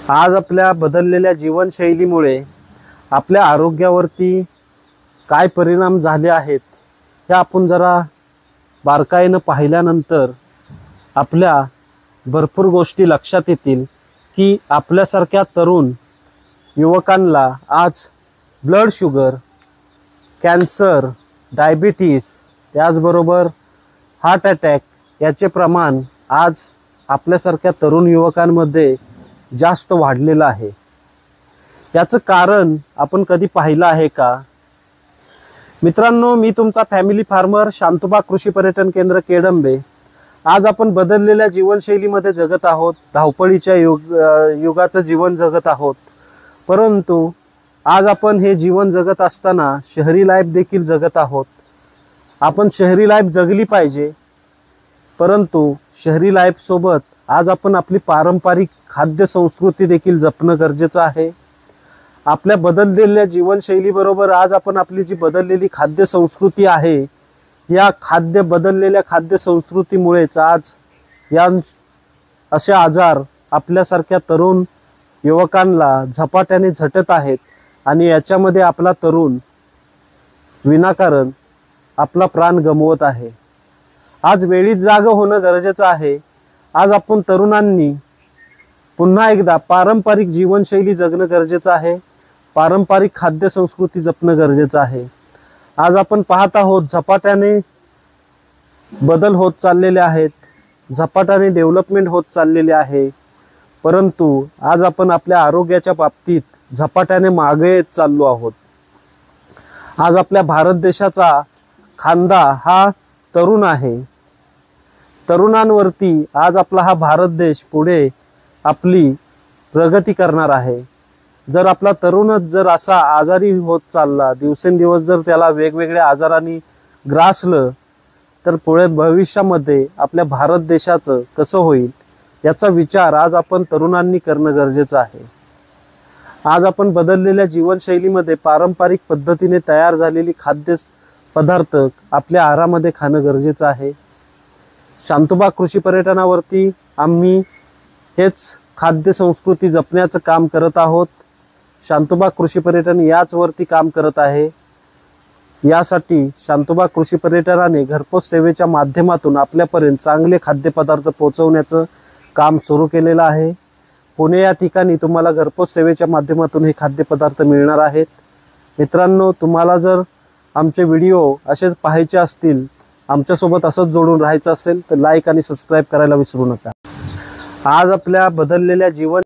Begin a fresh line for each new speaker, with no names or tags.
आज आपल्या बदललेल्या जीवनशैलीमुळे आपल्या आरोग्यावरती काय परिणाम झाले आहेत हे आपण जरा बारकाईनं पाहिल्यानंतर आपल्या भरपूर गोष्टी लक्षात येतील की आपल्यासारख्या तरुण युवकांना आज ब्लड शुगर, कॅन्सर, डायबिटीस याचबरोबर हार्ट अटॅक याचे प्रमाण आज आपल्यासारख्या तरुण युवकांमध्ये जास्त वाढलेलं आहे। याचं कारण आपण कधी पाहिलं आहे का? मित्रांनो, मी तुमचा फॅमिली फार्मर शांतोबा कृषी पर्यटन केंद्र केडंबे। आज आपण बदललेल्या जीवनशैलीमध्ये जगत आहोत, धावपळीच्या युगाचं जीवन जगत आहोत। परंतु आज आपण हे जीवन जगत असताना शहरी लाईफ देखील जगत आहोत। आपण शहरी लाईफ जगली पाहिजे, परंतु शहरी लाईफ सोबत आज आपण आपली पारंपरिक खाद्य संस्कृती देखील जपणं गरजेचं आहे। आपल्या बदललेल्या जीवनशैलीबरोबर आज आपण आपली जी बदललेली खाद्य संस्कृती आहे, या बदललेल्या खाद्य संस्कृतीमुळेच आज या असे आजार आपल्यासारख्या तरुण युवकांना झपाट्याने झटत आहेत आणि याच्यामध्ये आपला तरुण विनाकारण आपला प्राण गमवत आहे। आज वेळीच जाग होणं गरजेचं आहे। आज आपण तरुणांनी पुन्हा एकदा पारंपरिक जीवनशैली जगणं गरजेचं आहे, पारंपरिक खाद्य संस्कृती जपणं गरजेचं आहे। आज आपण पाहत आहोत झपाट्याने बदल होत चाललेले आहेत, झपाट्याने डेव्हलपमेंट होत चाललेले आहे, परंतु आज आपण आपल्या आरोग्याच्या बाबतीत झपाट्याने मागे येत चाललो आहोत। आज आपल्या भारत देशाचा खांदा हा तरुण आहे। तरुणांवरती आज आपला हा भारत देश पुढे आपली प्रगती करणार आहे। जर आपला तरुणच जर असा आजारी होत चालला, दिवसेंदिवस जर त्याला वेगवेगळ्या आजारांनी ग्रासलं, तर पुढे भविष्यामध्ये आपल्या भारत देशाचं कसं होईल याचा विचार आज आपण तरुणांनी करणं गरजेचं आहे। आज आपण बदललेल्या जीवनशैलीमध्ये पारंपरिक पद्धतीने तयार झालेली खाद्य पदार्थ आपल्या आहारामध्ये खाणं गरजेचं आहे। शांतोबा कृषी पर्यटनावरती आम्ही हेच खाद्य संस्कृती जपण्याचं काम करत आहोत। शांतोबा कृषी पर्यटन याचवरती काम करत आहे। यासाठी शांतोबा कृषी पर्यटनाने घरपोच सेवेच्या माध्यमातून आपल्यापर्यंत चांगले खाद्यपदार्थ पोहोचवण्याचं काम सुरू केलेलं आहे। पुणे या ठिकाणी तुम्हाला घरपोच सेवेच्या माध्यमातून हे खाद्यपदार्थ मिळणार आहेत। मित्रांनो, तुम्हाला जर आमचे व्हिडिओ असेच पाहायचे असतील, आमच्यासोबत असंच जोडून राहायचं असेल तर लाईक आणि सबस्क्राईब करायला विसरू नका। आज आपल्या बदललेल्या जीवन